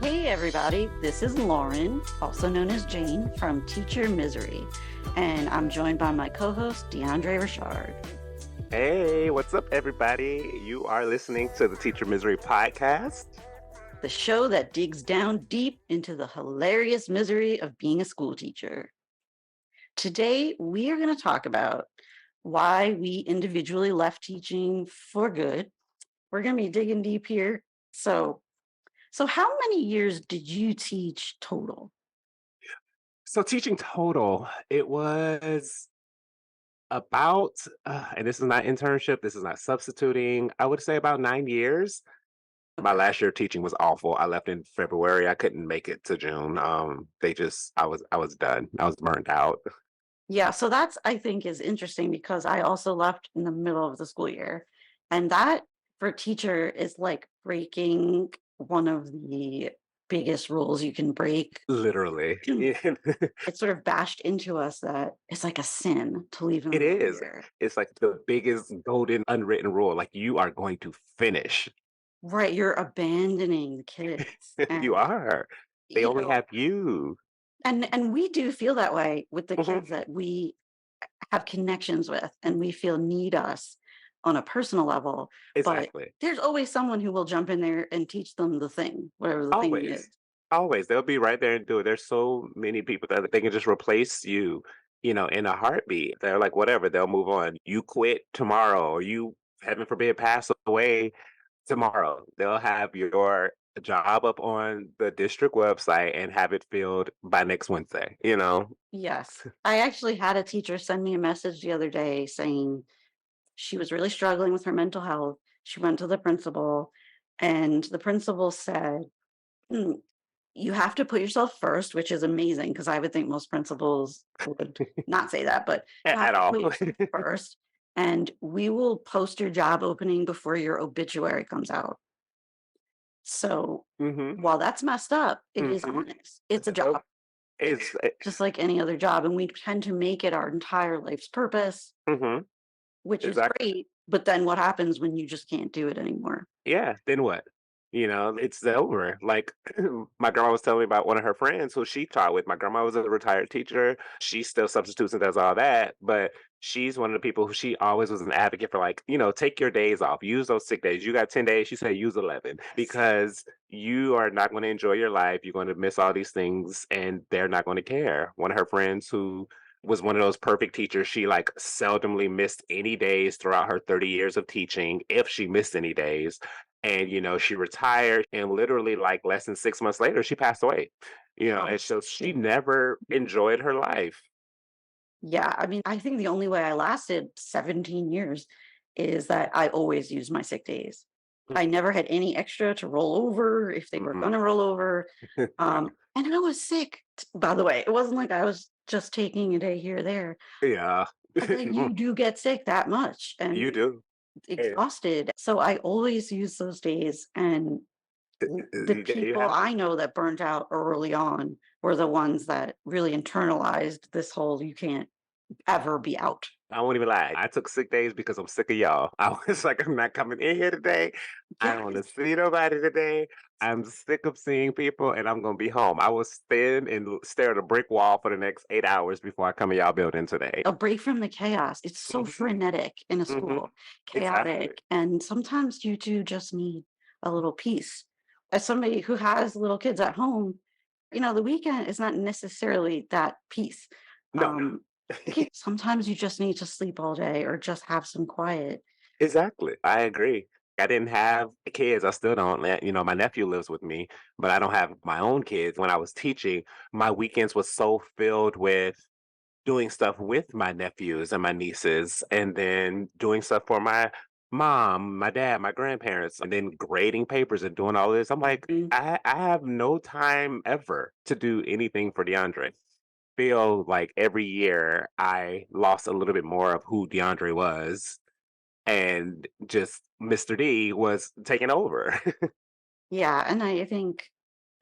Hey, everybody, this is Lauren, also known as Jane from Teacher Misery, and I'm joined by my co host, DeAndre Rashard. Hey, what's up, everybody? You are listening to the Teacher Misery podcast. The show that digs down deep into the hilarious misery of being a school teacher. Today, we are going to talk about why we individually left teaching for good. We're going to be digging deep here. So how many years did you teach total? So, teaching total, it was about, and this is not internship, this is not substituting, I would say about 9 years. My Okay. last year of teaching was awful. I left in February. I couldn't make it to June. I was done. I was burned out. Yeah, so that's I think is interesting because I also left in the middle of the school year. And that for a teacher is like breaking one of the biggest rules you can break. Literally. It's sort of bashed into us that it's like a sin to leave in the It middle of the is. year. It's like the biggest golden unwritten rule. Like, you are going to finish. Right, you're abandoning the kids. You And are. They you only know, have you. and we do feel that way with the Mhm. kids that we have connections with and we feel need us on a personal level, but Exactly. there's always someone who will jump in there and teach them the thing, whatever the thing is. Always. Always. They'll be right there and do it. There's so many people that they can just replace you, in a heartbeat. They're like, whatever, they'll move on. You quit tomorrow, or you, heaven forbid, pass away tomorrow. They'll have your job up on the district website and have it filled by next Wednesday. Yes. I actually had a teacher send me a message the other day saying she was really struggling with her mental health. She went to the principal, and the principal said, "Hmm, you have to put yourself first," which is amazing because I would think most principals would not say that, but you have At to all. put yourself first, and we will post your job opening before your obituary comes out. So hmm while that's messed up, it is hmm honest. It's a So job, it's just like any other job. And we tend to make it our entire life's purpose, hmm which is exactly. great. But then what happens when you just can't do it anymore? Yeah, then what? It's over. Like, my grandma was telling me about one of her friends who she taught with. My grandma was a retired teacher. She still substitutes and does all that, but she's one of the people who she always was an advocate for, like, take your days off, use those sick days. You got 10 days, she said use 11 because you are not going to enjoy your life. You're going to miss all these things and they're not going to care. One of her friends who was one of those perfect teachers, she like seldomly missed any days throughout her 30 years of teaching, if she missed any days. And she retired, and literally like less than 6 months later she passed away. Oh, And so she shit. never enjoyed her life. Yeah. I mean, I think the only way I lasted 17 years is that I always used my sick days. I never had any extra to roll over if they were going Mhm. to roll over. And I was sick, by the way. It wasn't like I was just taking a day here or there. Yeah. But then you do get sick that much You and do. Yeah. exhausted. So I always use those days. And the You people have to. I know that burnt out early on were the ones that really internalized this whole you can't ever be out. I won't even lie. I took sick days because I'm sick of y'all. I was like, I'm not coming in here today. I don't want to Yes. see nobody today. I'm sick of seeing people and I'm going to be home. I will stand and stare at a brick wall for the next 8 hours before I come in y'all building today. A break from the chaos. It's so hmm frenetic in a hmm school, Exactly. chaotic. And sometimes you do just need a little peace. As somebody who has little kids at home, the weekend is not necessarily that peace. No, Um, Sometimes you just need to sleep all day or just have some quiet. exactly. I agree. I didn't have kids. I still don't. My nephew lives with me, but I don't have my own kids. When I was teaching, my weekends was so filled with doing stuff with my nephews and my nieces, and then doing stuff for my mom, my dad, my grandparents, and then grading papers and doing all this. I'm like, Mhm. I have no time ever to do anything for DeAndre. Feel like every year I lost a little bit more of who DeAndre was, and just Mr. D was taking over. Yeah, and I think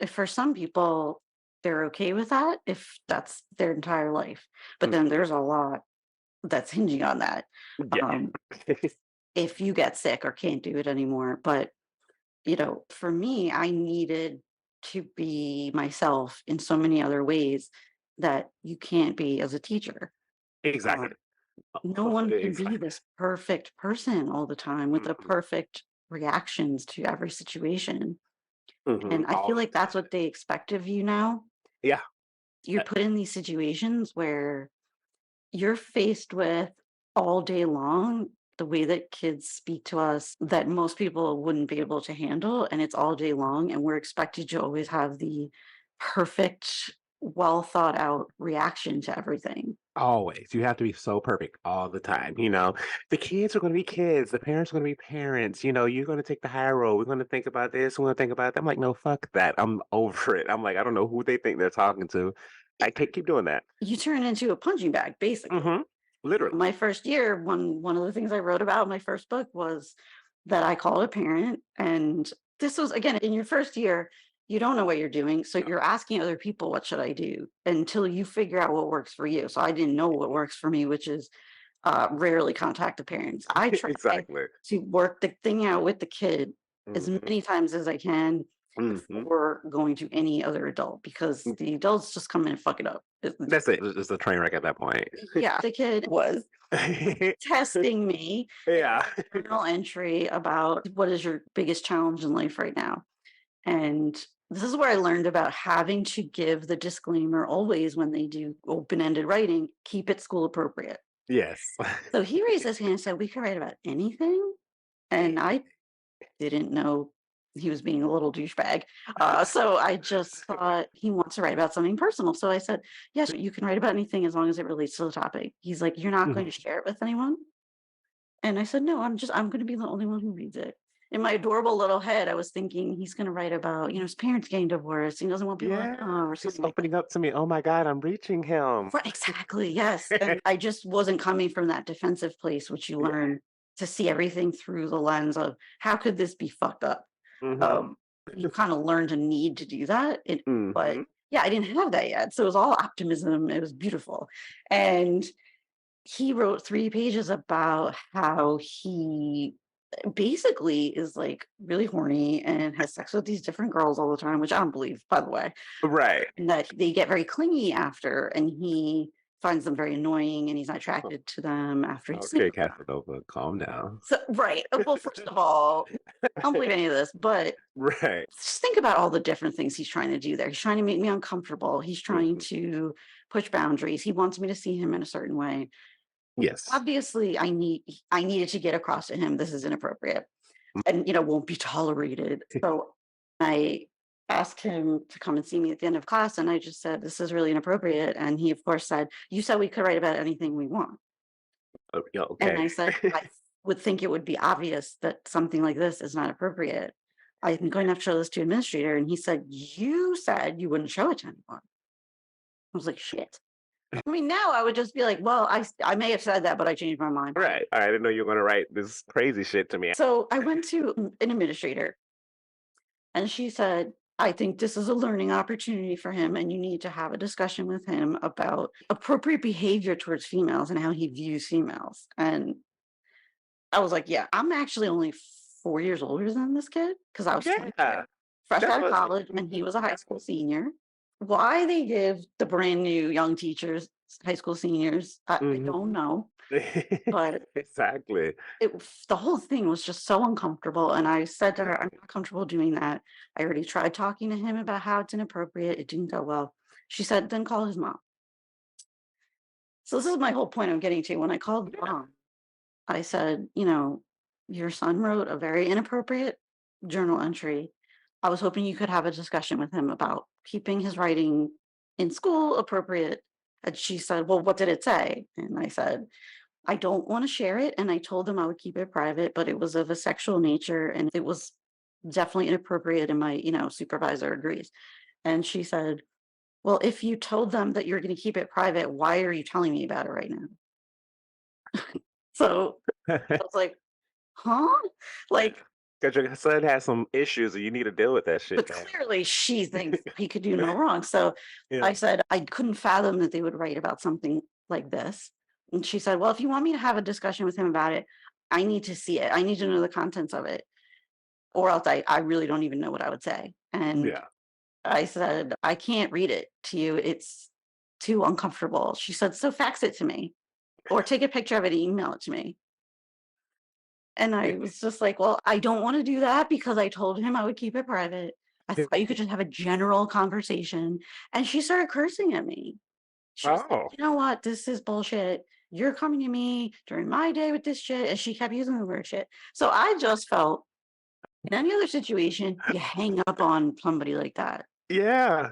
for some people, they're okay with that if that's their entire life. But then Mhm. there's a lot that's hinging on that. Yeah. Um, if you get sick or can't do it anymore. But, for me, I needed to be myself in so many other ways that you can't be as a teacher. Exactly. Um, no one can be Exactly. this perfect person all the time with the Mhm, perfect reactions to every situation. mhm, And I all feel the like that's time. what they expect of you now. Yeah. You're Uh, put in these situations where you're faced with all day long the way that kids speak to us that most people wouldn't be able to handle. And it's all day long. And we're expected to always have the perfect, well thought out reaction to everything. Always. You have to be so perfect all the time, you know? The kids are gonna be kids, the parents are gonna be parents, you know, you're gonna take the high road, we're gonna think about this, we're gonna think about that. I'm like, "No, fuck that, I'm over it." I'm like, "I don't know who they think they're talking to." I can't keep doing that. You turn into a punching bag, basically. Mhm. Literally. My first year, one of the things I wrote about in my first book was that I called a parent, and this was again in your first year, you don't know what you're doing, so No. you're asking other people, "What should I do?" until you figure out what works for you. So I didn't know what works for me, which is rarely contact the parents. I try Exactly. to work the thing out with the kid as Mhm. many times as I can Mhm. before going to any other adult because Mm, the adults just come in and fuck it up. that's it, it's just a train wreck at that point. Yeah, the kid was testing me in Yeah. a journal entry about what is your biggest challenge in life right now. And this is where I learned about having to give the disclaimer always when they do open ended writing, keep it school appropriate. Yes. So he raised his hand and said, "We could write about anything." And I didn't know he was being a little douchebag. So I just thought he wants to write about something personal. So I said, "Yes, you can write about anything as long as it relates to the topic." He's like, "You're not going to Mhm. share it with anyone?" And I said, "No, I'm gonna be the only one who reads it." In my adorable little head, I was thinking he's gonna write about, his parents getting divorced. He doesn't want people to Yeah, know or he's something like that. opening up to me, "Oh my god, I'm reaching him." Right, exactly, yes. And I just wasn't coming from that defensive place, which you Yeah. learn to see everything through the lens of how could this be fucked up? Mhm. Um, you kind of learn to need to do that. But Mhm. yeah, I didn't have that yet. So it was all optimism. It was beautiful. And he wrote 3 pages about how he basically is like really horny and has sex with these different girls all the time, which I don't believe, by the way, Right. and that they get very clingy after, and he finds them very annoying, and he's not O attracted to them after he sleeps okay, with them. Casanova, calm down. So, right. Well, first of all, I don't believe any of this, but Right. just think about all the different things he's trying to do there. He's trying to make me uncomfortable. He's trying Mhm. to push boundaries. He wants me to see him in a certain way. Yes. Obviously, I needed to get across to him this is inappropriate and won't be tolerated. So I asked him to come and see me at the end of class, and I just said this is really inappropriate, and he of course said, "You said we could write about anything we want." Oh, yeah, And okay. I said, "I would think it would be obvious that something like this is not appropriate. I'm going to have to show this to administrator." And he said, "You said you wouldn't show it to anyone." I was like, "Shit." I mean, now I would just be like, "Well, I may have said that, but I changed my mind." Right. I didn't know you were gonna write this crazy shit to me. So I went to an administrator, and she said, "I think this is a learning opportunity for him, and you need to have a discussion with him about appropriate behavior towards females and how he views females." And I was like, "Yeah, I'm actually only 4 years older than this kid because I was Yeah. 22, fresh That's out of what college, and he was a high school senior." Why they give the brand new young teachers, high school seniors, I don't Mhm. know, but Exactly. the whole thing was just so uncomfortable. And I said to her, "I'm not comfortable doing that. I already tried talking to him about how it's inappropriate. It didn't go well." She said, "Then call his mom." So this is my whole point I'm getting to. When I called Yeah. mom, I said, "Your son wrote a very inappropriate journal entry. I was hoping you could have a discussion with him about keeping his writing in school appropriate." And she said, "Well, what did it say?" And I said, "I don't want to share it." And I told them I would keep it private, but it was of a sexual nature and it was definitely inappropriate. And my, supervisor agrees. And she said, "Well, if you told them that you're going to keep it private, why are you telling me about it right now?" So I was like, huh? Like, 'Cause your son has some issues and you need to deal with that shit, but man. clearly she thinks he could do no wrong. So Yeah. I said, I couldn't fathom that they would write about something like this. And she said, "Well, if you want me to have a discussion with him about it, I need to see it. I need to know the contents of it, or else I really don't even know what I would say." And Yeah. I said, I can't read it to you. It's too uncomfortable. She said, so fax it to me or take a picture of it and email it to me. And I was just like, well, I don't want to do that because I told him I would keep it private. I thought you could just have a general conversation. And she started cursing at me. She was like, Oh, you know what? This is bullshit. You're coming to me during my day with this shit. And she kept using the word shit. So I just felt in any other situation, you hang up on somebody like that yeah.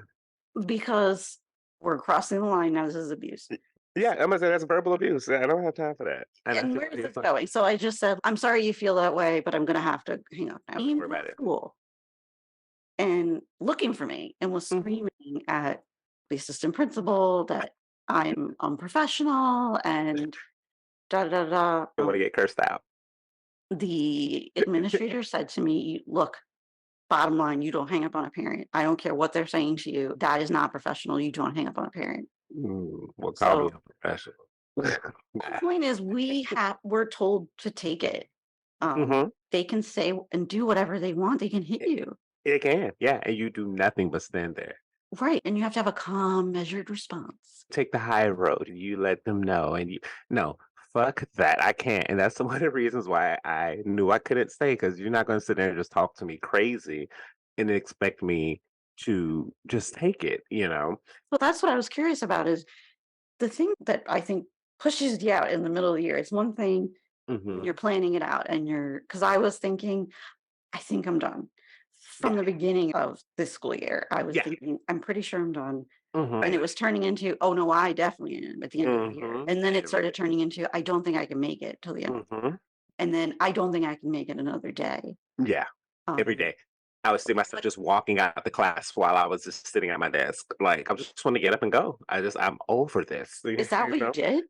because we're crossing the line now. This is abuse. Yeah, I'm gonna say that's verbal abuse. I don't have time for that. And I And feel where like is this it's like, going? So I just said, I'm sorry you feel that way, but I'm going to have to hang up now. don't Came worry to the about it. school and looking for me and was Mhm. screaming at the assistant principal that I'm unprofessional and da da da. Da. Don't want to get cursed out. The administrator said to me, look, bottom line, you don't hang up on a parent. I don't care what they're saying to you. That is not professional. You don't hang up on a parent. Well, call me So a professional. the point is we're told to take it. Mm-hmm. They can say and do whatever they want. They can hit It, you. it can, yeah, and you do nothing but stand there. Right. And you have to have a calm, measured response. Take the high road. You let them know, and you no, fuck that. I can't, and that's one of the reasons why I knew I couldn't stay because you're not going to sit there and just talk to me crazy and expect me to just take it. Well, that's what I was curious about is the thing that I think pushes you out in the middle of the year. It's one thing when Hmm. you're planning it out and because I was thinking, I think I'm done. From Yeah, the beginning of this school year, I was yeah. thinking, I'm pretty sure I'm done. And Hmm. it was turning into, oh no, I definitely am at the end of the year. Hmm. And then it Every started day. turning into, I don't think I can make it till the end. Hmm. And then I don't think I can make it another day. Yeah, every Um, day. I would see myself but just walking out the class while I was just sitting at my desk. Like, I just want to get up and go. I'm over this. is that You what you know? did?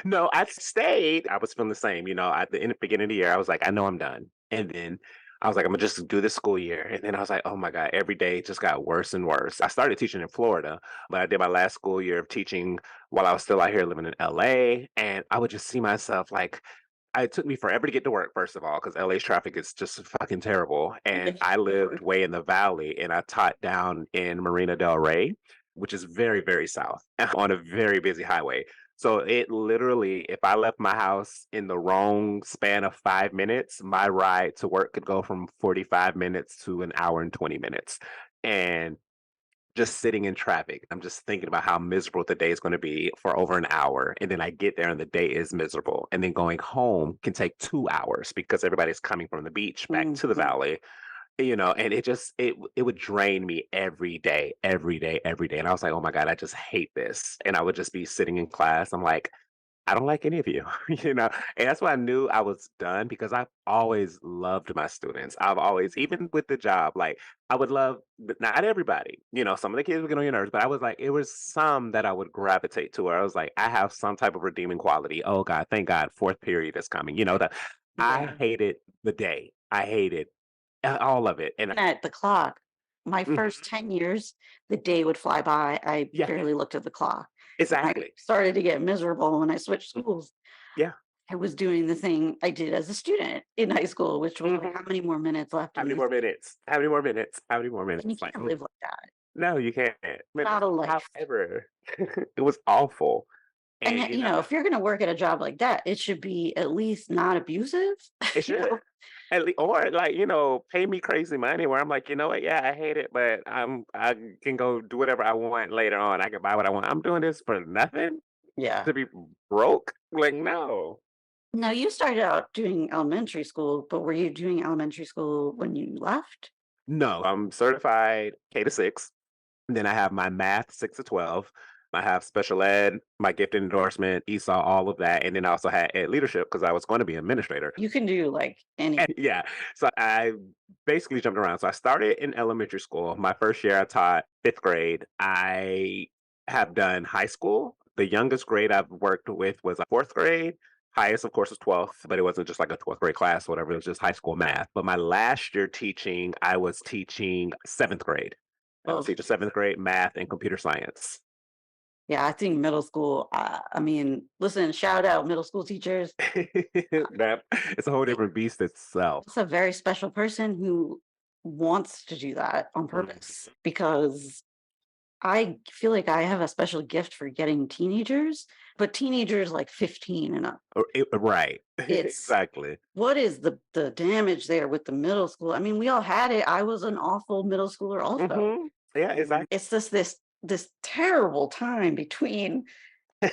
No, I stayed. I was feeling the same. At the beginning of the year, I was like, I know I'm done. And then I was like, I'm gonna just do this school year. And then I was like, oh my God, every day it just got worse and worse. I started teaching in Florida, but I did my last school year of teaching while I was still out here living in LA. And I would just see myself like, it took me forever to get to work, first of all, because LA's traffic is just fucking terrible. And Yes, I of lived course. way in the valley and I taught down in Marina Del Rey, which is very, very south on a very busy highway. So it literally, if I left my house in the wrong span of 5 minutes, my ride to work could go from 45 minutes to an hour and 20 minutes. And just sitting in traffic, I'm just thinking about how miserable the day is going to be for over an hour. And then I get there and the day is miserable. And then going home can take 2 hours because everybody's coming from the beach back to the Mhm. valley, and it would drain me every day, every day, every day. And I was like, oh my God, I just hate this. And I would just be sitting in class. I'm like, I don't like any of you, and that's why I knew I was done because I've always loved my students. I've always, even with the job, like I would love, but not everybody, some of the kids would get on your nerves, but I was like, it was some that I would gravitate to where I was like, I have some type of redeeming quality. Oh God, thank God, fourth period is coming. That I Yeah. hated the day. I hated all of it. And At the clock, my first Mhm. 10 years, the day would fly by. I Yeah, barely looked at the clock. When I exactly. started to get miserable when I switched Mhm. schools, Yeah. I was doing the thing I did as a student in high school, which was like, how Hmm. many more minutes left How in many this? more minutes? How many more minutes? How many more And you minutes? Like, can't live like that. no, you can't. But Not a life. however, it was awful. And And yet, if you're going to work at a job like that, it should be at least not abusive. it you should. know? Or like, pay me crazy money where I'm like, you know what? Yeah, I hate it, but I can go do whatever I want later on. I can buy what I want. I'm doing this for nothing Yeah. to be broke. Like, no. Now, you started out doing elementary school, but were you doing elementary school when you left? No. I'm certified K-6. Then I have my math 6 to 12. I have special ed, my gift endorsement, ESOL, all of that. And then I also had ed leadership because I was going to be an administrator. You can do like any. And yeah. So I basically jumped around. So I started in elementary school. My first year I taught fifth grade. I have done high school. The youngest grade I've worked with was a fourth grade. Highest, of course, was 12th, but it wasn't just like a 12th grade class or whatever. It was just high school math. But my last year teaching, I was teaching seventh grade. I was Oh, teaching seventh grade math and computer science. yeah, I think middle school. I mean, listen, shout out middle school teachers. That it's a whole different beast itself. It's a very special person who wants to do that on purpose Mhm. because I feel like I have a special gift for getting teenagers, but teenagers like 15 and up. Right. It's Exactly. what is the damage there with the middle school? I mean, we all had it. I was an awful middle schooler also. Yeah, exactly. It's just this terrible time between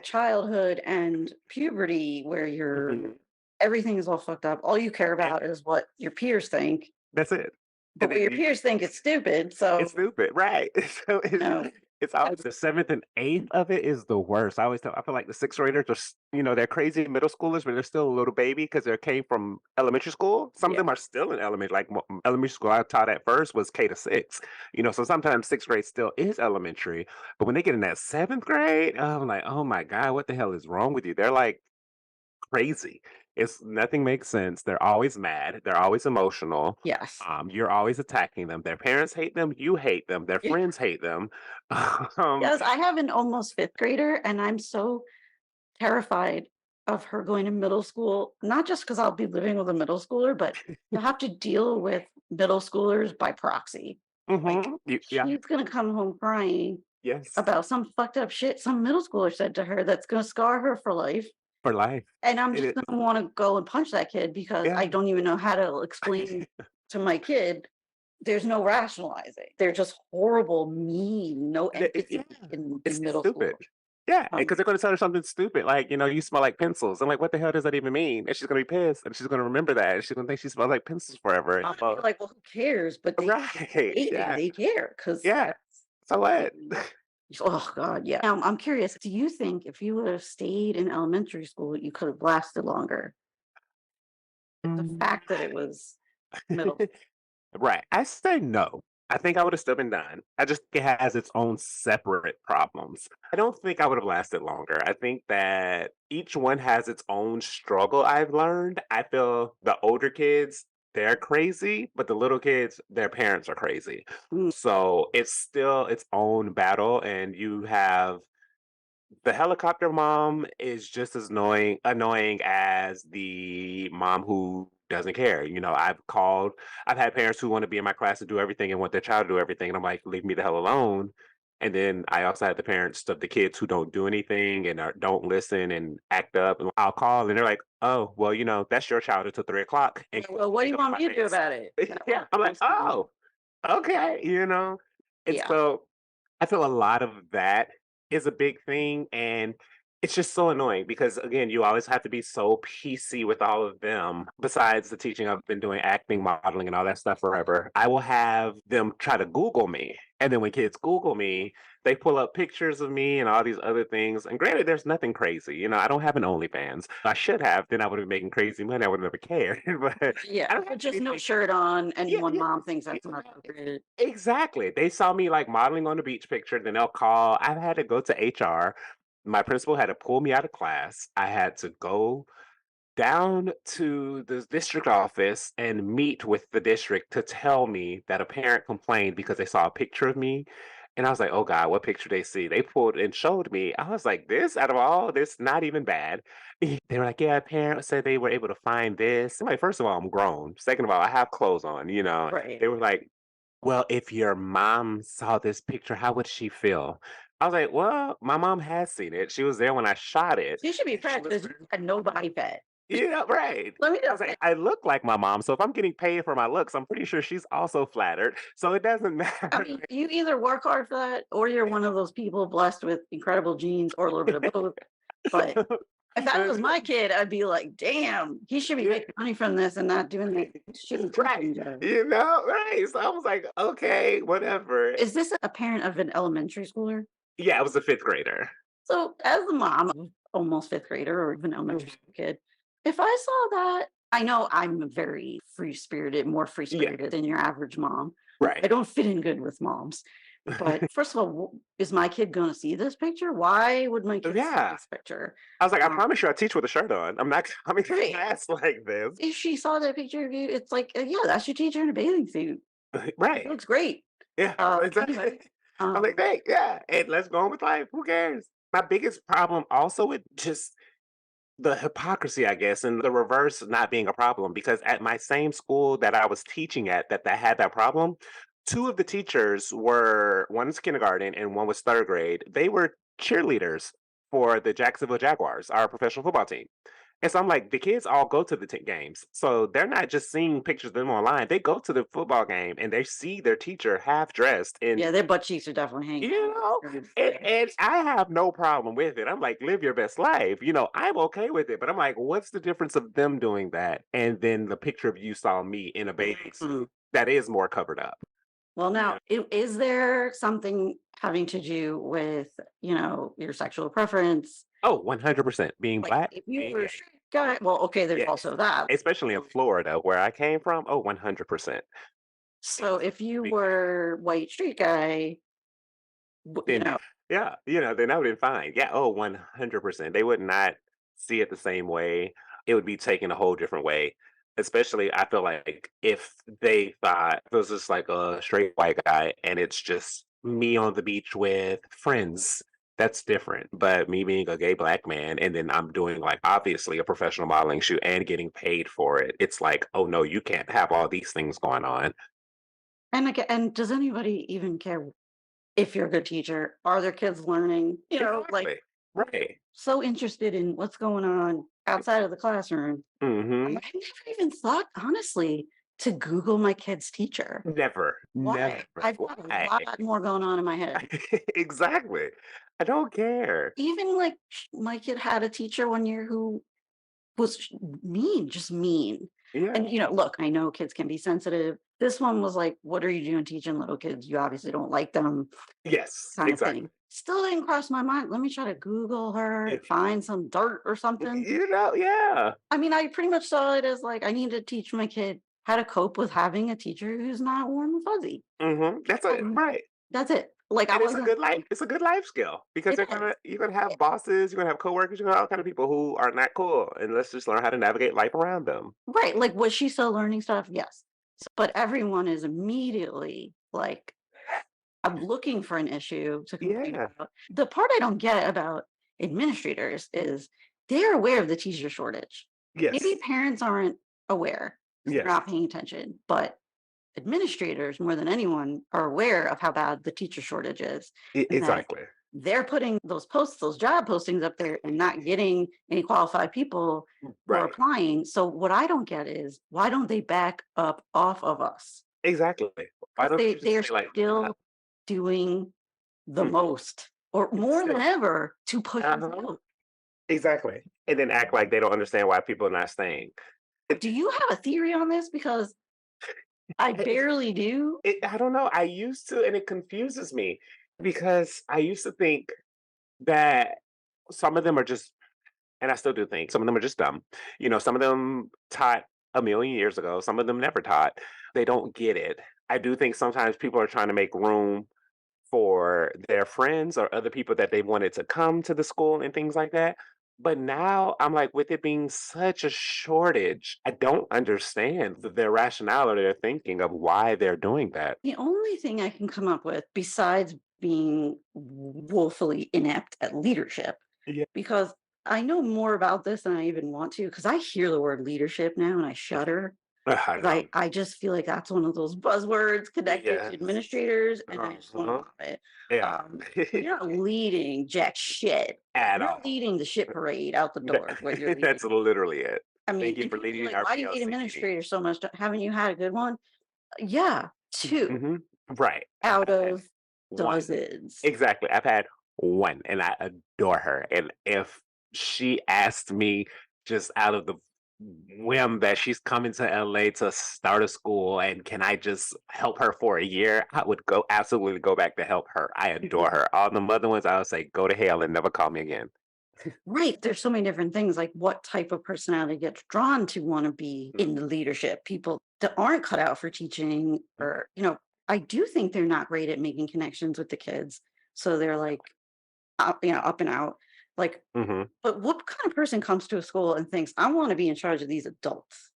childhood and puberty where you're Mhm. everything is all fucked up. All you care Yeah, about is what your peers think, that's it. but And what then your you peers think is stupid. it's So, stupid, right? So no, it's always that's the 7th and 8th of it is the worst. I feel like the 6th graders are, they're crazy middle schoolers, but they're still a little baby because they came from elementary school. Some of yeah. them are still in elementary, like elementary school I taught at first was K to 6. So sometimes 6th grade still is elementary, but when they get in that 7th grade, I'm like, oh my God, what the hell is wrong with you? They're like crazy. It's nothing makes sense. They're always mad. They're always emotional. Yes. You're always attacking them. Their parents hate them. You hate them. Their friends hate them. um, Yes, I have an almost fifth grader, and I'm so terrified of her going to middle school, not just because I'll be living with a middle schooler, but to have to deal with middle schoolers by proxy. Like, yeah, she's going to come home crying yes, about some fucked up shit some middle schooler said to her that's going to scar her for life. for life. And I'm It just is. going to want to go and punch that kid because Yeah. I don't even know how to explain to my kid there's no rationalizing. They're just horrible, mean, no Yeah. empathy in It's middle stupid. school. Yeah, Um, because they're going to tell her something stupid, like, you smell like pencils. I'm like, what the hell does that even mean? And she's going to be pissed, and she's going to remember that, and she's going to think she smells like pencils forever. I'm gonna be like, well, who cares? But Right. they do, Yeah. they care because Yeah. that's So what? oh God, yeah. I'm curious. Do you think if you would have stayed in elementary school, you could have lasted longer? The Mm. fact that it was middle. Right. I say no. I think I would have still been done. I just think it has its own separate problems. I don't think I would have lasted longer. I think that each one has its own struggle I've learned. I feel the older kids, they're crazy, but the little kids, their parents are crazy. Mm, So it's still its own battle, and you have the helicopter mom is just as annoying as the mom who doesn't care. I've had parents who want to be in my class to do everything and want their child to do everything, and I'm like, leave me the hell alone. And then I also had the parents of the kids who don't do anything and don't listen and act up. And I'll call and they're like, oh, well, that's your child until 3 o'clock yeah, and well, what do hang you up in want my me to do face. about it? Yeah. I'm like, oh, okay. And Yeah. so I feel a lot of that is a big thing, and it's just so annoying because again, you always have to be so PC with all of them. Besides the teaching, I've been doing acting, modeling, and all that stuff forever. I will have them try to Google me, and then when kids Google me, they pull up pictures of me and all these other things. And granted, there's nothing crazy. I don't have an OnlyFans. I should have. Then I would have been making crazy money. I would have never cared. But Yeah, I don't have but just no anything. shirt on, and Yeah, one yeah. mom thinks Yeah, that's not appropriate. exactly. They saw me like modeling on the beach picture, then they'll call. I've had to go to HR. My principal had to pull me out of class. I had to go down to the district office and meet with the district to tell me that a parent complained because they saw a picture of me. And I was like, oh God, what picture they see? They pulled and showed me. I was like, this out of all, this not even bad. They were like, yeah, parents said they were able to find this. I'm like, first of all, I'm grown. Second of all, I have clothes on. Right. They were like, well, if your mom saw this picture, how would she feel? I was like, well, my mom has seen it. She was there when I shot it. You should be And she proud was because you had no body fat. yeah, right. Let me I just was say, like, I look like my mom, so if I'm getting paid for my looks, I'm pretty sure she's also flattered. So it doesn't I matter. mean, you either work hard for that or you're one of those people blessed with incredible genes or a little bit of both. But if that was my kid, I'd be like, damn, he should be Yeah, making money from this and not doing that shitty right. teaching job. Right. So I was like, okay, whatever. Is this a parent of an elementary schooler? Yeah, I was a fifth grader. So, as the mom of almost fifth grader or even elementary Mhm. school kid, if I saw that, I know I'm a very free spirited, more free Yeah, spirited than your average mom. right. I don't fit in good with moms. But first of all, is my kid going to see this picture? Why would my kid see Yeah. this picture? I was like, I Um, promise you I teach with a shirt on. I'm not coming to right. class like this. If she saw that picture of you, it's like, yeah, that's your teacher in a bathing suit. It Right. looks great. Yeah, Anyway, exactly. I'm like, um, "Hey, yeah, and let's go on with life. Who cares?" My biggest problem also with just the hypocrisy, I guess, and the reverse not being a problem. Because at my same school that I was teaching at that had that problem, two of the teachers were one was kindergarten and one was third grade. They were cheerleaders for the Jacksonville Jaguars, our professional football team. And so I'm like, the kids all go to the games. So they're not just seeing pictures of them online. They go to the football game and they see their teacher half dressed in, Yeah, their butt cheeks are definitely hanging you know, out. and I have no problem with it. I'm like, live your best life. I'm okay with it. But I'm like, what's the difference of them doing that? And then the picture of you saw me in a bathing Mhm. suit that is more covered up. Well, Yeah. now, is there something having to do with, your sexual preference? Oh, 100%. Being Like, black, if you being were a gay. straight guy, well, okay, there's Yes. also that. Especially in Florida, where I came from. Oh, 100%. So if you Be- were white straight guy, Then, yeah, then I would have been fine. Yeah. Oh, 100%. They would not see it the same way. It would be taken a whole different way. Especially, I feel like if they thought it was just like a straight white guy and it's just me on the beach with friends, that's different. But me being a gay black man and then I'm doing like obviously a professional modeling shoot and getting paid for it, it's like, oh no, you can't have all these things going on. and again, and does anybody even care if you're a good teacher? Are their kids learning? Like, Exactly. Right. so interested in what's going on outside of the classroom. Hmm. I never even thought, honestly, to Google my kid's teacher. Never, never. Why? I've got a Why? lot more going on in my head. Exactly. I don't care. Even like my kid had a teacher one year who was mean, just mean. Yeah. And look, I know kids can be sensitive. This one was like, "What are you doing teaching little kids? You obviously don't like them," Yes, kind of exactly. thing. Still didn't cross my mind. Let me try to Google her, It- find some dirt or something. yeah. I mean, I pretty much saw it as like I need to teach my kid how to cope with having a teacher who's not warm and fuzzy. That's Um, right. that's it. Like I And it's a wasn't. good life. It's a good life skill because It is. you're gonna have bosses, you're gonna have coworkers, you're gonna have all kind of people who are not cool. And let's just learn how to navigate life around them. Right, like, was she still learning stuff? Yes. But everyone is immediately like, I'm looking for an issue to complain Yeah. about. The part I don't get about administrators is they're aware of the teacher shortage. Maybe Yes. parents aren't aware 'cause they're Yes. not paying attention, but administrators, more than anyone, are aware of how bad the teacher shortage is, and that Exactly. they're putting those job postings up there and not getting any qualified people who are Right. applying. So what I don't get is why don't they back up off of us? Exactly. Why Because don't you they just are say like, still doing the hmm, most or more than ever to push us uh-huh. out. Exactly. And then act like they don't understand why people are not staying. It, Do you have a theory on this? Because I it's barely do. I don't know. I used to, and it confuses me because I used to think that some of them are just, and I still do think some of them are just dumb. Some of them taught a million years ago, some of them never taught. They don't get it. I do think sometimes people are trying to make room for their friends or other people that they wanted to come to the school and things like that. But now I'm like, with it being such a shortage, I don't understand their rationale or their thinking of why they're doing that. The only thing I can come up with besides being woefully inept at leadership, Yeah. because I know more about this than I even want to, because I hear the word leadership now and I shudder. I 'Cause know. I just feel like that's one of those buzzwords connected to Yes. administrators, and I just don't Uh-huh. love it. Yeah. Um, you're not leading jack shit. At You're all. leading the shit parade out the door is what you're leading. That's literally it. I mean, Thank you and for people are leading like, our "Why do you hate PLC meeting. administrators so much? Haven't you had a good one?" Yeah, 2 Hmm. Right. out I've had of one. dozens. Exactly. I've had one and I adore her. And if she asked me just out of the whim that she's coming to LA to start a school and can I just help her for a year, I would go absolutely go back to help her. I adore her. All the other ones, I would say, go to hell and never call me again. Right. There's so many different things like what type of personality gets drawn to want to be in the leadership. People that aren't cut out for teaching, or, I do think they're not great at making connections with the kids. So they're like, up and out. Like, Hmm. but what kind of person comes to a school and thinks, I want to be in charge of these adults?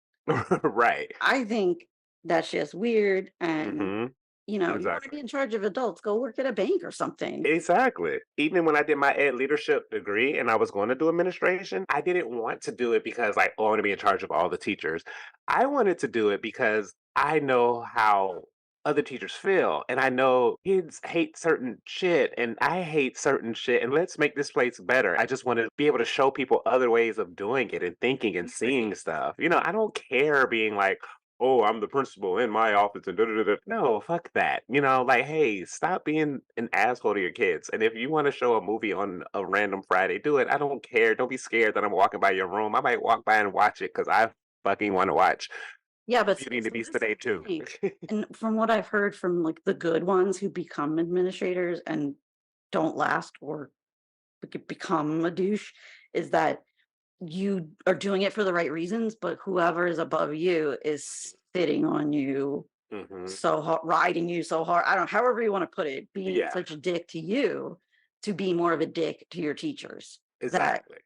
Right. I think that's just weird. And, Hmm. You want to Exactly. be in charge of adults, go work at a bank or something. Exactly. Even when I did my ed leadership degree and I was going to do administration, I didn't want to do it because, like, oh, I want to be in charge of all the teachers. I wanted to do it because I know how other teachers feel and I know kids hate certain shit and I hate certain shit and let's make this place better. I just want to be able to show people other ways of doing it and thinking and seeing stuff. I don't care being like, oh, I'm the principal in my office and da da da. Da." No, fuck that. Like, hey, stop being an asshole to your kids. And if you want to show a movie on a random Friday, do it. I don't care. Don't be scared that I'm walking by your room. I might walk by and watch it because I fucking want to watch Yeah, but Beauty and the so Beast this is today the too. thing. And from what I've heard from like the good ones who become administrators and don't last or become a douche, is that you are doing it for the right reasons, but whoever is above you is sitting on you Hmm. so hard, riding you so hard. I don't, however you want to put it, being Yeah, such a dick to you to be more of a dick to your teachers. That exactly.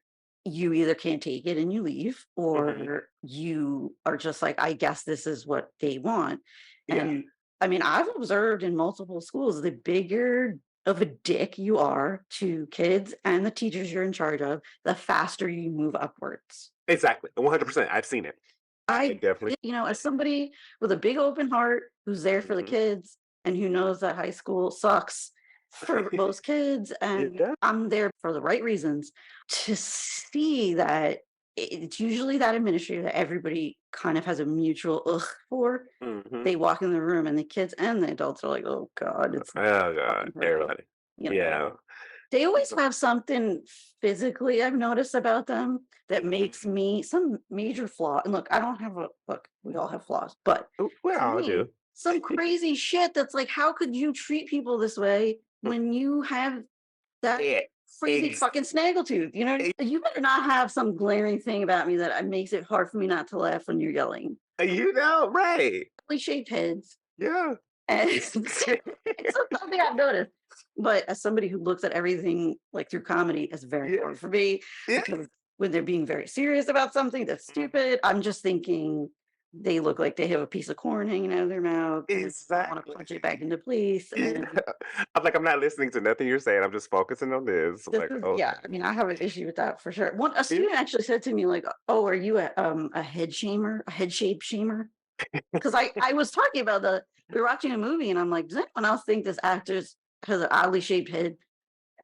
you either can't take it and you leave, Hmm. or you are just like, I guess this is what they want. Yeah, And I mean, I've observed in multiple schools, the bigger of a dick you are to kids and the teachers you're in charge of, the faster you move upwards. exactly. 100%. I've seen it. I I, definitely. as somebody with a big open heart who's there for the Hmm. kids and who knows that high school sucks for most kids, It and does. I'm there for the right reasons, to see that it's usually that administrator that everybody kind of has a mutual ugh for. Hmm. They walk in the room and the kids and the adults are like, oh God, it's Oh, God. fucking person. Everybody. You know, Yeah. they always have something physically I've noticed about them that Mhm. makes me some major flaw. And look, I don't have a look, we all have flaws, but We to all me, do. some crazy shit that's like, how could you treat people this way when you have that Yeah, crazy ex fucking snaggletooth? You better not have some glaring thing about me that makes it hard for me not to laugh when you're yelling. right. Really shaped heads. Yeah. And it's something I've noticed. But as somebody who looks at everything like through comedy, it's very Yeah, hard for me yeah. because when they're being very serious about something that's Mhm. stupid, I'm just thinking they look like they have a piece of corn hanging out of their mouth and I want to Exactly. punch it back into place. Yeah. And I'm like, I'm not listening to nothing you're saying, I'm just focusing on this. I'm this like, is, "Okay." yeah, I mean, I have an issue with that for sure. A Yeah. student actually said to me, like, oh, are you a head shamer, a head shape shamer? Because I was talking about we were watching a movie and I'm like, does anyone else think this actor has an oddly shaped head?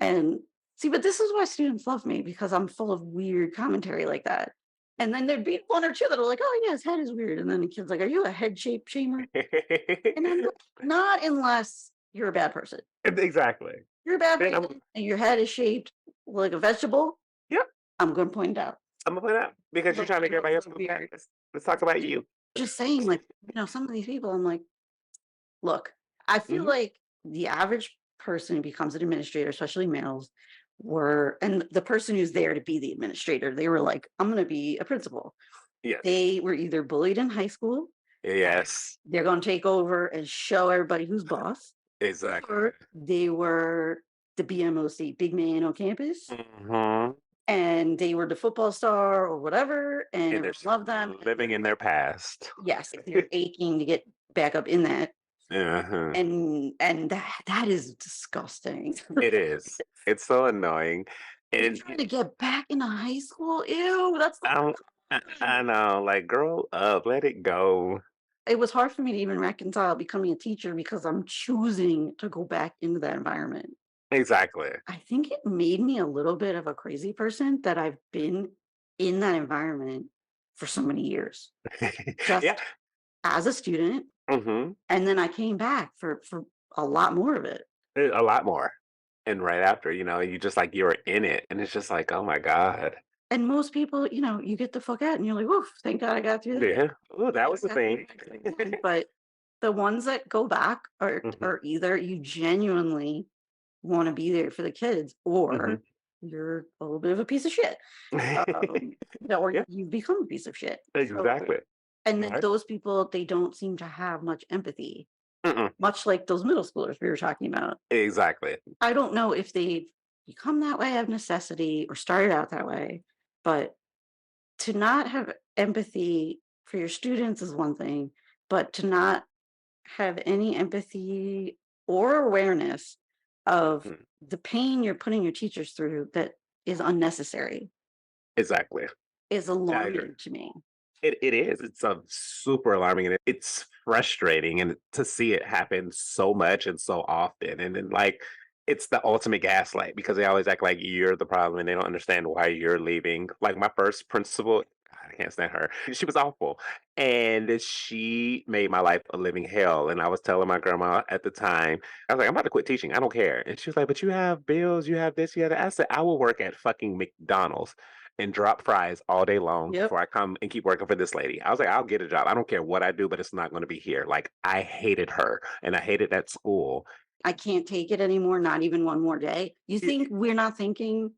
And see, but this is why students love me, because I'm full of weird commentary like that. And then there'd be one or two that are like, oh yeah, his head is weird. And then the kid's like, are you a head shape shamer? And I'm like, not unless you're a bad person. Exactly. You're a bad Then person and your head is shaped like a vegetable. yep, I'm going to point it out. I'm gonna put it out because you're But trying to make everybody else it's feel bad. weird. Let's talk about you. Just saying, like, some of these people, I'm like, look, I feel Mhm. like the average person who becomes an administrator, especially males, and the person who's there to be the administrator, they were like, I'm going to be a principal. Yes. They were either bullied in high school, Yes. they're going to take over and show everybody who's boss, Exactly. or they were the BMOC, big man on campus, Mhm. and they were the football star or whatever, and And they're everyone loved them. And living in their past. yes, they're aching to get back up in that. Uh-huh. And that is disgusting. It is. It's so annoying. You're And trying to get back into high school? Ew, that's I don't I know, like, grow up, let it go. it was hard for me to even reconcile becoming a teacher because I'm choosing to go back into that environment. Exactly. I think it made me a little bit of a crazy person that I've been in that environment for so many years, Yeah. just as a student, Mhm. and then I came back for a lot more of it. A lot more. And right after, you just like you were in it, and it's just like, "Oh my god." And most people, you get the fuck out and you're like, "Oof, thank God I got through that." Yeah. Ooh, that Yeah, was the got through thing. that. But the ones that go back Mhm. are either you genuinely want to be there for the kids, Mhm. or you're a little bit of a piece of shit. Or Yeah, you become a piece of shit. So, exactly. and then Right. those people, they don't seem to have much empathy, Mm-mm. much like those middle schoolers we were talking about. Exactly. I don't know if they've become that way of necessity or started out that way, but to not have empathy for your students is one thing, but to not have any empathy or awareness of Mhm. the pain you're putting your teachers through that is unnecessary Exactly. is I agree. alarming to me. It is. It's, super alarming, and it's frustrating, and to see it happen so much and so often, and then, like, it's the ultimate gaslight because they always act like you're the problem, and they don't understand why you're leaving. Like, my first principal, God, I can't stand her. She was awful, and she made my life a living hell, and I was telling my grandma at the time, I was like, "I'm about to quit teaching, I don't care," and she was like, "But you have bills, you have this, you have that." I said, "I will work at fucking McDonald's and drop fries all day long Yep. before I come and keep working for this lady." I was like, "I'll get a job. I don't care what I do, but it's not going to be here." Like, I hated her and I hated that school. I can't take it anymore, not even one more day. You think we're not thinking,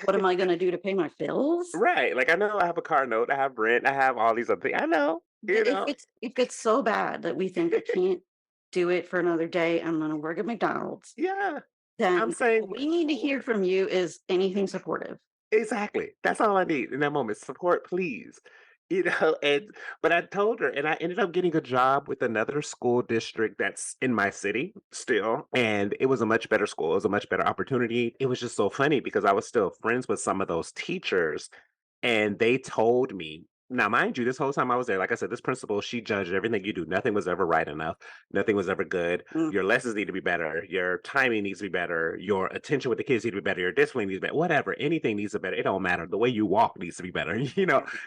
what am I going to do to pay my bills? Right. Like, I know I have a car note, I have rent, I have all these other things. I know, If it's so bad that we think I can't do it for another day, I'm going to work at McDonald's, yeah. I'm then what saying, we need to hear from you is anything supportive. exactly. That's all I need in that moment. Support, please. And but I told her, and I ended up getting a job with another school district that's in my city still. And it was a much better school. It was a much better opportunity. It was just so funny because I was still friends with some of those teachers. And they told me, now, mind you, this whole time I was there, like I said, this principal, she judged everything you do. Nothing was ever right enough. Nothing was ever good. Mm, Your lessons need to be better. Your timing needs to be better. Your attention with the kids need to be better. Your discipline needs to be better. Whatever. Anything needs to be better. It don't matter. The way you walk needs to be better.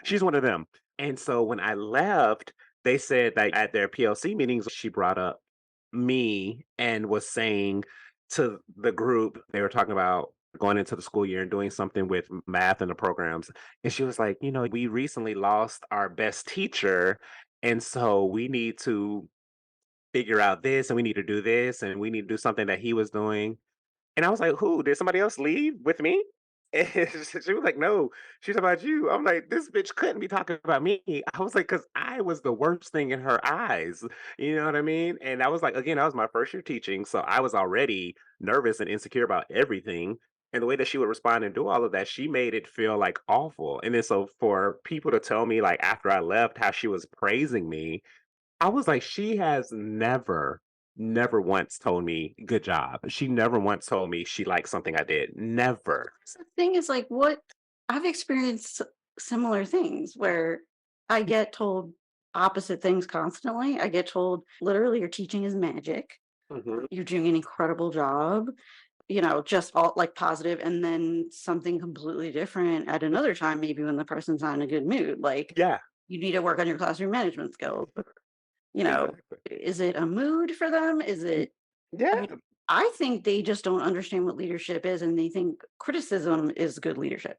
She's one of them. And so when I left, they said that at their PLC meetings, she brought up me and was saying to the group, they were talking about going into the school year and doing something with math and the programs. And she was like, we recently lost our best teacher. And so we need to figure out this and we need to do this and we need to do something that he was doing. And I was like, "Who? Did somebody else leave with me?" And she was like, "No, she's about you." I'm like, "This bitch couldn't be talking about me." I was like, "Cause I was the worst thing in her eyes." You know what I mean? And I was like, again, that was my first year teaching, so I was already nervous and insecure about everything. And the way that she would respond and do all of that, she made it feel like awful. And then so for people to tell me like after I left how she was praising me, I was like, she has never once told me good job. She never once told me she liked something I did. Never. that's the thing is like what I've experienced similar things where I get told opposite things constantly. I get told literally your teaching is magic. Mhm. You're doing an incredible job, just all like positive, and then something completely different at another time, maybe when the person's not in a good mood. Like Yeah, you need to work on your classroom management skills. You know, exactly. is it a mood for them? Is Y it, I yeah, mean, I think they just don't understand what leadership is and they think criticism is good leadership.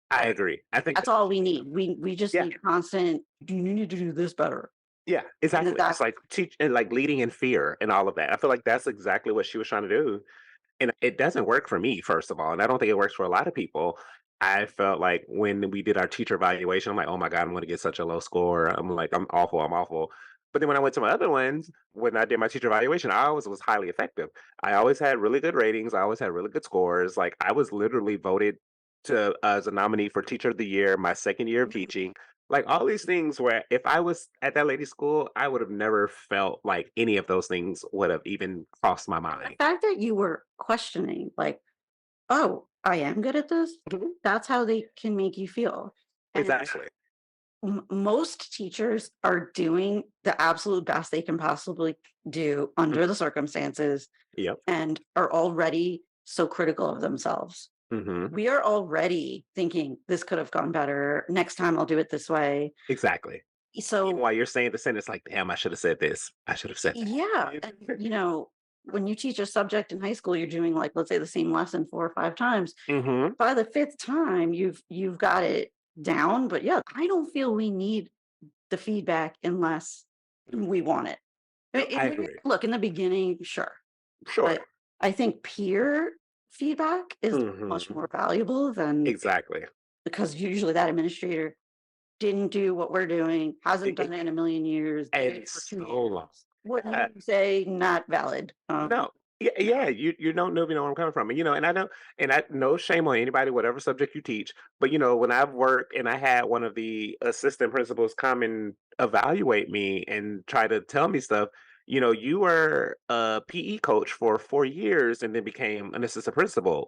I agree. I think That's all we need. We just yeah, need constant, you need to do this better. yeah, And exactly. that It's like teach and like leading in fear and all of that. I feel like that's exactly what she was trying to do. And it doesn't work for me, first of all, and I don't think it works for a lot of people. I felt like when we did our teacher evaluation, I'm like, "Oh my god, I'm gonna get such a low score." I'm like, "I'm awful, I'm awful." But then when I went to my other ones, when I did my teacher evaluation, I always was highly effective. I always had really good ratings, I always had really good scores, like, I was literally voted to as a nominee for teacher of the year my 2nd year of teaching. Like, all these things where if I was at that lady's school, I would have never felt like any of those things would have even crossed my and the mind. fact that you were questioning, like, oh, I am good at this. Mhm. That's how they can make you feel. And Exactly. most teachers are doing the absolute best they can possibly do under the circumstances Yep. and are already so critical of themselves. Mhm. We are already thinking this could have gone better. Next time I'll do it this way. Exactly. Even So, while you're saying the sentence like, "Damn, I should have said this. I should have said yeah. that." And, when you teach a subject in high school, you're doing like, let's say the same lesson 4 or 5 times. Mhm. By the fifth time, you've got it down. But yeah, I don't feel we need the feedback unless we want it. No, I agree. Look, in the beginning, sure, but Sure. I think peer feedback is much Mhm. more valuable than Exactly. because usually that administrator didn't do what we're doing, hasn't done it in a million years, did And it for 2 years. so long. What Yeah. you say, not valid. No. Yeah, yeah, you don't know where I'm coming from, and I no shame on anybody, whatever subject you teach, but, when I've worked and I had one of the assistant principals come and evaluate me and try to tell me stuff, You were a PE coach for 4 years and then became an assistant principal.